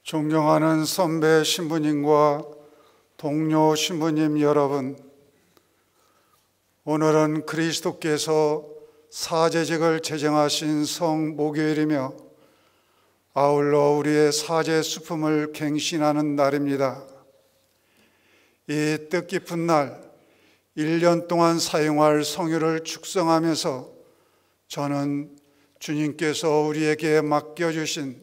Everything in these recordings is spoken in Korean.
존경하는 선배 신부님과 동료 신부님 여러분, 오늘은 그리스도께서 사제직을 제정하신 성목요일이며 아울러 우리의 사제 수품을 갱신하는 날입니다. 이 뜻깊은 날, 1년 동안 사용할 성유를 축성하면서 저는 주님께서 우리에게 맡겨주신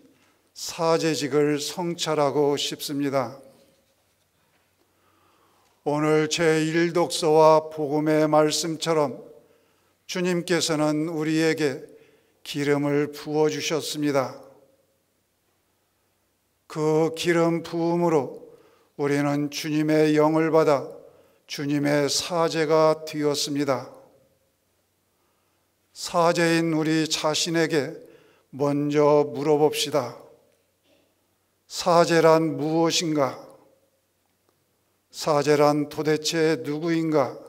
사제직을 성찰하고 싶습니다. 오늘 제1독서와 복음의 말씀처럼 주님께서는 우리에게 기름을 부어주셨습니다. 그 기름 부음으로 우리는 주님의 영을 받아 주님의 사제가 되었습니다. 사제인 우리 자신에게 먼저 물어봅시다. 사제란 무엇인가? 사제란 도대체 누구인가?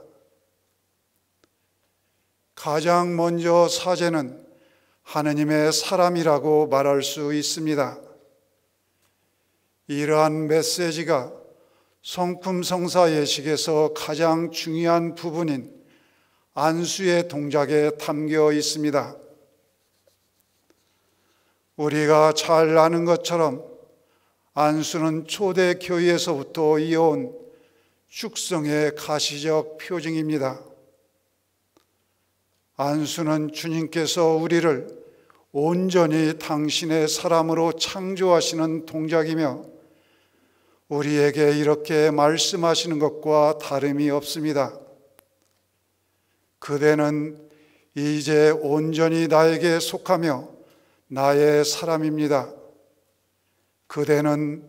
가장 먼저 사제는 하느님의 사람이라고 말할 수 있습니다. 이러한 메시지가 성품성사 예식에서 가장 중요한 부분인 안수의 동작에 담겨 있습니다. 우리가 잘 아는 것처럼 안수는 초대 교회에서부터 이어온 축성의 가시적 표징입니다. 안수는 주님께서 우리를 온전히 당신의 사람으로 창조하시는 동작이며 우리에게 이렇게 말씀하시는 것과 다름이 없습니다. 그대는 이제 온전히 나에게 속하며 나의 사람입니다. 그대는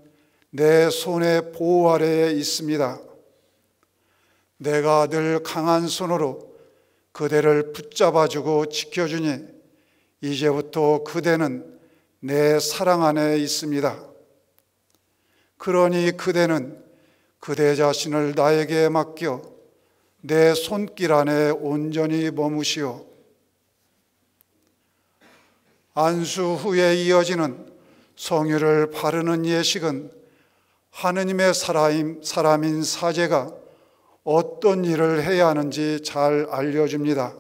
내 손의 보호 아래에 있습니다. 내가 늘 강한 손으로 그대를 붙잡아주고 지켜주니 이제부터 그대는 내 사랑 안에 있습니다. 그러니 그대는 그대 자신을 나에게 맡겨 내 손길 안에 온전히 머무시오. 안수 후에 이어지는 성유를 바르는 예식은 하느님의 사람인 사제가 어떤 일을 해야 하는지 잘 알려줍니다.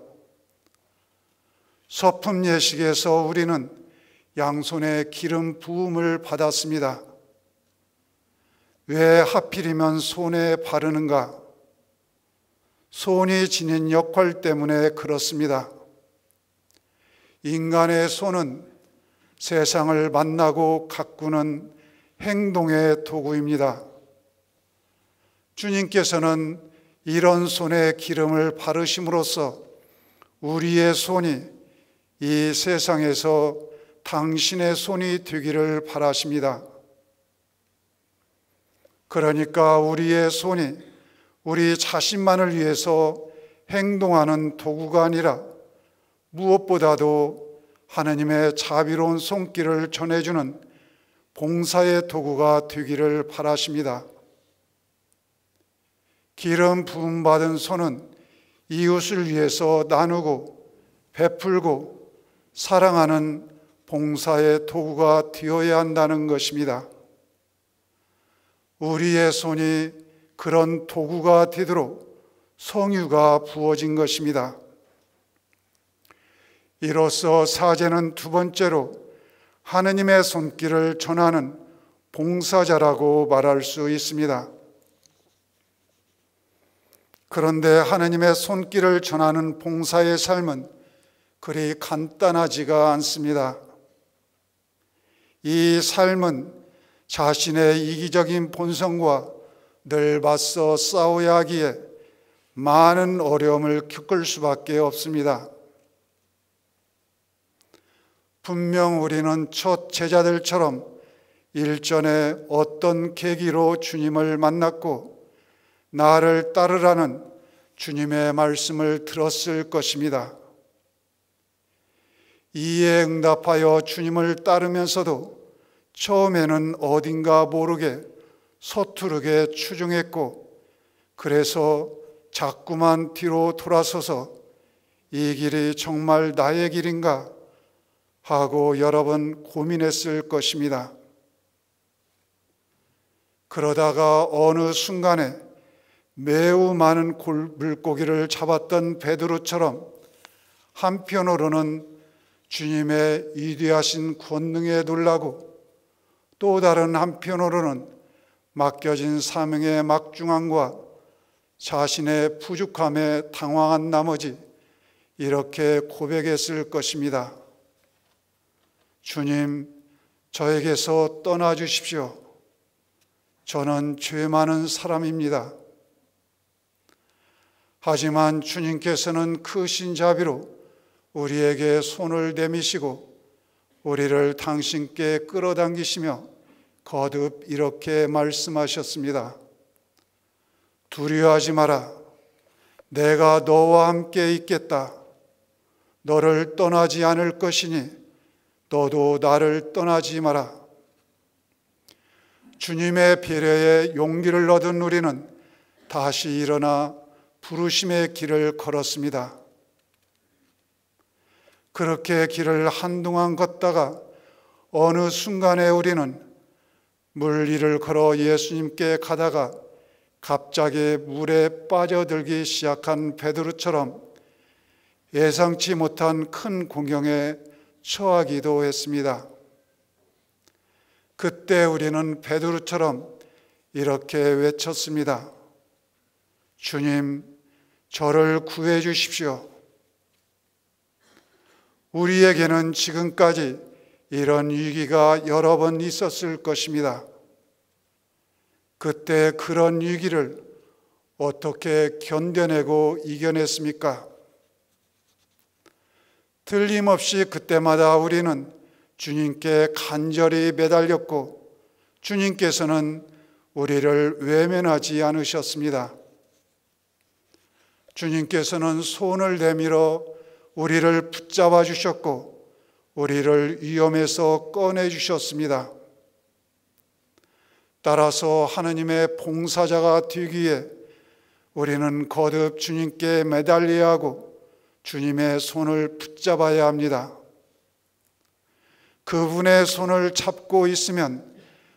서품 예식에서 우리는 양손에 기름 부음을 받았습니다. 왜 하필이면 손에 바르는가? 손이 지닌 역할 때문에 그렇습니다. 인간의 손은 세상을 만나고 가꾸는 행동의 도구입니다. 주님께서는 이런 손에 기름을 바르심으로써 우리의 손이 이 세상에서 당신의 손이 되기를 바라십니다. 그러니까 우리의 손이 우리 자신만을 위해서 행동하는 도구가 아니라 무엇보다도 하느님의 자비로운 손길을 전해주는 봉사의 도구가 되기를 바라십니다. 기름 부음 받은 손은 이웃을 위해서 나누고 베풀고 사랑하는 봉사의 도구가 되어야 한다는 것입니다. 우리의 손이 그런 도구가 되도록 성유가 부어진 것입니다. 이로써 사제는 두 번째로 하느님의 손길을 전하는 봉사자라고 말할 수 있습니다. 그런데 하느님의 손길을 전하는 봉사의 삶은 그리 간단하지가 않습니다. 이 삶은 자신의 이기적인 본성과 늘 맞서 싸워야 하기에 많은 어려움을 겪을 수밖에 없습니다. 분명 우리는 첫 제자들처럼 일전에 어떤 계기로 주님을 만났고 나를 따르라는 주님의 말씀을 들었을 것입니다. 이에 응답하여 주님을 따르면서도 처음에는 어딘가 모르게 서투르게 추종했고 그래서 자꾸만 뒤로 돌아서서 이 길이 정말 나의 길인가 하고 여러 번 고민했을 것입니다. 그러다가 어느 순간에 매우 많은 물고기를 잡았던 베드로처럼 한편으로는 주님의 위대하신 권능에 놀라고 또 다른 한편으로는 맡겨진 사명의 막중함과 자신의 부족함에 당황한 나머지 이렇게 고백했을 것입니다. 주님, 저에게서 떠나 주십시오. 저는 죄 많은 사람입니다. 하지만 주님께서는 크신 자비로 우리에게 손을 내미시고 우리를 당신께 끌어당기시며 거듭 이렇게 말씀하셨습니다. 두려워하지 마라. 내가 너와 함께 있겠다. 너를 떠나지 않을 것이니 너도 나를 떠나지 마라. 주님의 배려에 용기를 얻은 우리는 다시 일어나 부르심의 길을 걸었습니다. 그렇게 길을 한동안 걷다가 어느 순간에 우리는 물 위를 걸어 예수님께 가다가 갑자기 물에 빠져들기 시작한 베드로처럼 예상치 못한 큰 공경에 처하기도 했습니다. 그때 우리는 베드로처럼 이렇게 외쳤습니다. 주님, 저를 구해 주십시오. 우리에게는 지금까지 이런 위기가 여러 번 있었을 것입니다. 그때 그런 위기를 어떻게 견뎌내고 이겨냈습니까? 틀림없이 그때마다 우리는 주님께 간절히 매달렸고 주님께서는 우리를 외면하지 않으셨습니다. 주님께서는 손을 내밀어 우리를 붙잡아 주셨고 우리를 위험에서 꺼내 주셨습니다. 따라서 하느님의 봉사자가 되기에 우리는 거듭 주님께 매달려야 하고 주님의 손을 붙잡아야 합니다. 그분의 손을 잡고 있으면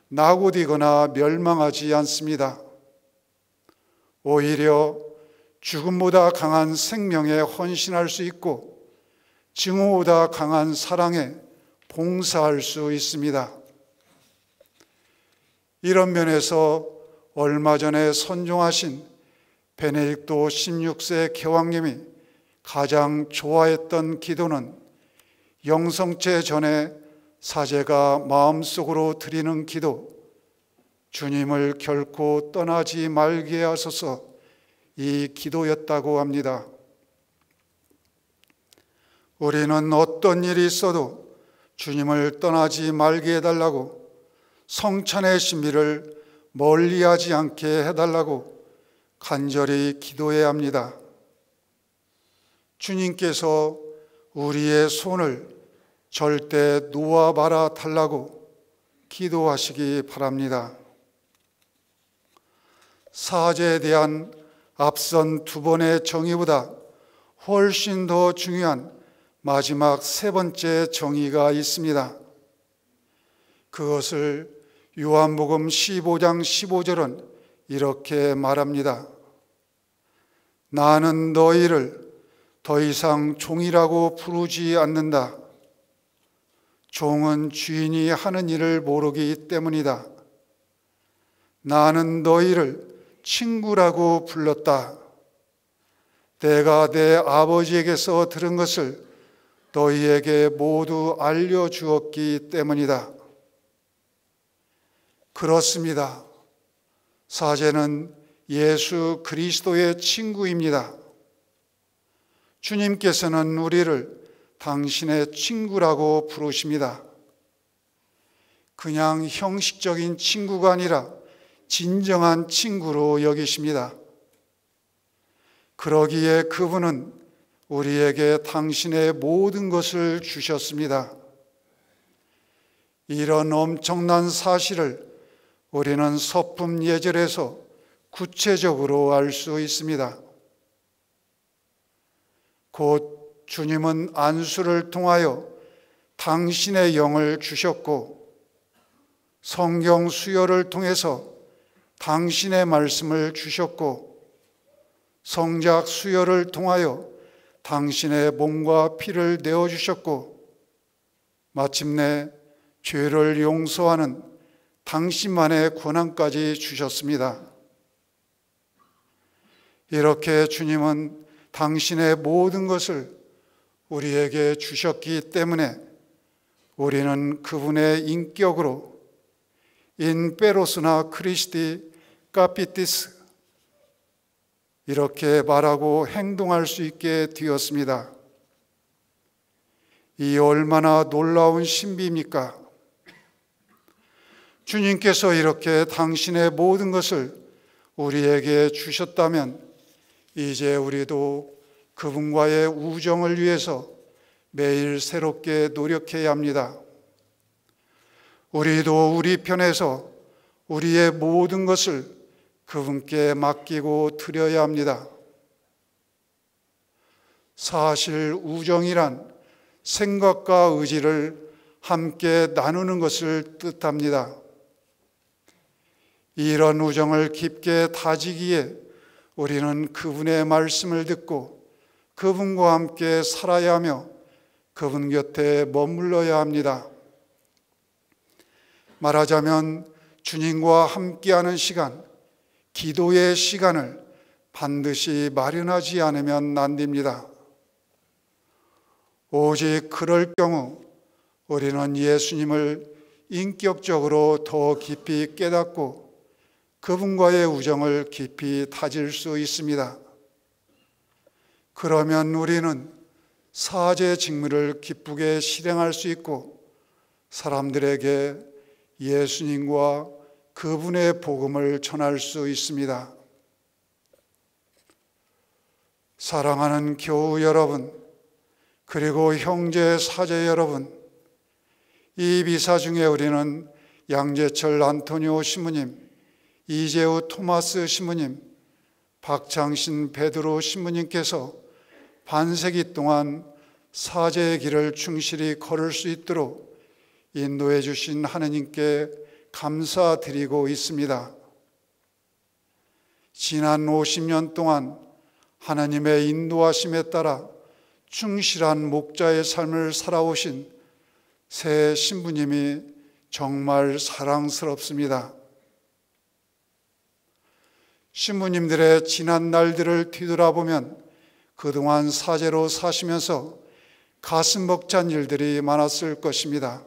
나고디거나 멸망하지 않습니다. 오히려 죽음보다 강한 생명에 헌신할 수 있고 증오보다 강한 사랑에 봉사할 수 있습니다. 이런 면에서 얼마 전에 선종하신 베네딕토 16세 교황님이 가장 좋아했던 기도는 영성체 전에 사제가 마음속으로 드리는 기도, 주님을 결코 떠나지 말게 하소서, 이 기도였다고 합니다. 우리는 어떤 일이 있어도 주님을 떠나지 말게 해달라고, 성찬의 신비를 멀리하지 않게 해달라고 간절히 기도해야 합니다. 주님께서 우리의 손을 절대 놓아 말아 달라고 기도하시기 바랍니다. 사제에 대한 앞선 두 번의 정의보다 훨씬 더 중요한 마지막 세 번째 정의가 있습니다. 그것을 요한복음 15장 15절은 이렇게 말합니다. 나는 너희를 더 이상 종이라고 부르지 않는다. 종은 주인이 하는 일을 모르기 때문이다. 나는 너희를 친구라고 불렀다. 내가 내 아버지에게서 들은 것을 너희에게 모두 알려주었기 때문이다. 그렇습니다. 사제는 예수 그리스도의 친구입니다. 주님께서는 우리를 당신의 친구라고 부르십니다. 그냥 형식적인 친구가 아니라 진정한 친구로 여기십니다. 그러기에 그분은 우리에게 당신의 모든 것을 주셨습니다. 이런 엄청난 사실을 우리는 서품 예절에서 구체적으로 알 수 있습니다. 곧 주님은 안수를 통하여 당신의 영을 주셨고 성경 수요를 통해서 당신의 말씀을 주셨고 성작 수여를 통하여 당신의 몸과 피를 내어주셨고 마침내 죄를 용서하는 당신만의 권한까지 주셨습니다. 이렇게 주님은 당신의 모든 것을 우리에게 주셨기 때문에 우리는 그분의 인격으로 인 페로스나 크리스티 카피티스 이렇게 말하고 행동할 수 있게 되었습니다. 이 얼마나 놀라운 신비입니까? 주님께서 이렇게 당신의 모든 것을 우리에게 주셨다면 이제 우리도 그분과의 우정을 위해서 매일 새롭게 노력해야 합니다. 우리도 우리 편에서 우리의 모든 것을 그분께 맡기고 드려야 합니다. 사실 우정이란 생각과 의지를 함께 나누는 것을 뜻합니다. 이런 우정을 깊게 다지기에 우리는 그분의 말씀을 듣고 그분과 함께 살아야 하며 그분 곁에 머물러야 합니다. 말하자면 주님과 함께하는 시간, 기도의 시간을 반드시 마련하지 않으면 안 됩니다. 오직 그럴 경우 우리는 예수님을 인격적으로 더 깊이 깨닫고 그분과의 우정을 깊이 다질 수 있습니다. 그러면 우리는 사제 직무를 기쁘게 실행할 수 있고 사람들에게 예수님과 그분의 복음을 전할 수 있습니다. 사랑하는 교우 여러분, 그리고 형제 사제 여러분, 이 미사 중에 우리는 양재철 안토니오 신부님, 이재우 토마스 신부님, 박창신 베드로 신부님께서 반세기 동안 사제의 길을 충실히 걸을 수 있도록 인도해 주신 하느님께 감사드리고 있습니다. 지난 50년 동안 하나님의 인도하심에 따라 충실한 목자의 삶을 살아오신 새 신부님이 정말 사랑스럽습니다. 신부님들의 지난 날들을 뒤돌아보면 그동안 사제로 사시면서 가슴 벅찬 일들이 많았을 것입니다.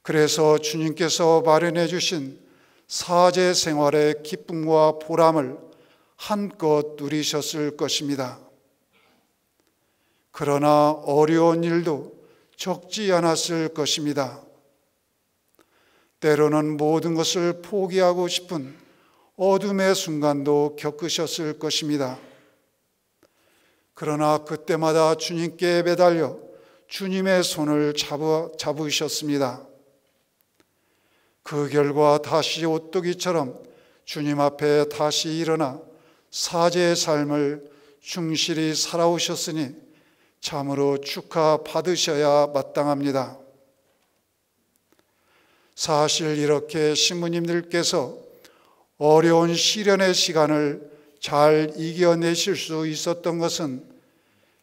그래서 주님께서 마련해 주신 사제 생활의 기쁨과 보람을 한껏 누리셨을 것입니다. 그러나 어려운 일도 적지 않았을 것입니다. 때로는 모든 것을 포기하고 싶은 어둠의 순간도 겪으셨을 것입니다. 그러나 그때마다 주님께 매달려 주님의 손을 잡으셨습니다. 그 결과 다시 오뚜기처럼 주님 앞에 다시 일어나 사제의 삶을 충실히 살아오셨으니 참으로 축하받으셔야 마땅합니다. 사실 이렇게 신부님들께서 어려운 시련의 시간을 잘 이겨내실 수 있었던 것은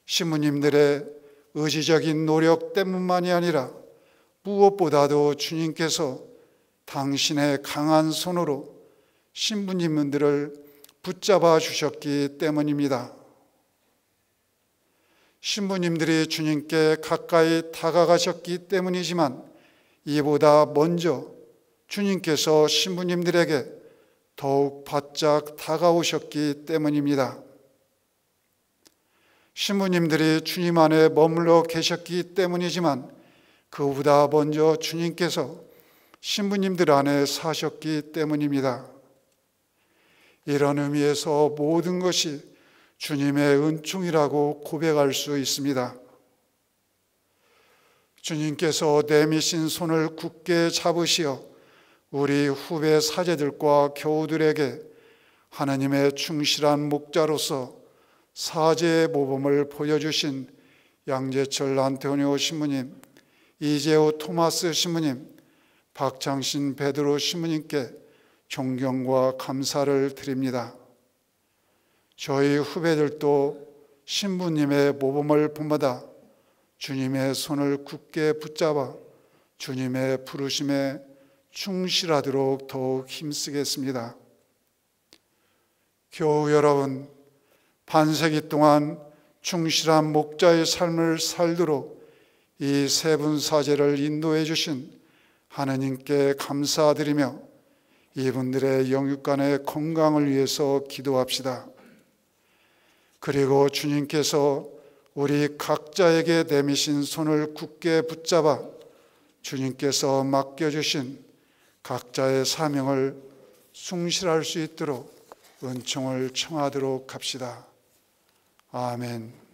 신부님들의 의지적인 노력 때문만이 아니라 무엇보다도 주님께서 당신의 강한 손으로 신부님들을 붙잡아 주셨기 때문입니다. 신부님들이 주님께 가까이 다가가셨기 때문이지만 이보다 먼저 주님께서 신부님들에게 더욱 바짝 다가오셨기 때문입니다. 신부님들이 주님 안에 머물러 계셨기 때문이지만 그보다 먼저 주님께서 신부님들 안에 사셨기 때문입니다. 이런 의미에서 모든 것이 주님의 은총이라고 고백할 수 있습니다. 주님께서 내미신 손을 굳게 잡으시어 우리 후배 사제들과 교우들에게 하나님의 충실한 목자로서 사제의 모범을 보여주신 양재철 안토니오 신부님, 이재호 토마스 신부님, 박창신 베드로 신부님께 존경과 감사를 드립니다. 저희 후배들도 신부님의 모범을 본받아 주님의 손을 굳게 붙잡아 주님의 부르심에 충실하도록 더욱 힘쓰겠습니다. 교우 여러분, 반세기 동안 충실한 목자의 삶을 살도록 이 세 분 사제를 인도해 주신 하느님께 감사드리며 이분들의 영육간의 건강을 위해서 기도합시다. 그리고 주님께서 우리 각자에게 내미신 손을 굳게 붙잡아 주님께서 맡겨주신 각자의 사명을 숭실할 수 있도록 은총을 청하도록 합시다. 아멘.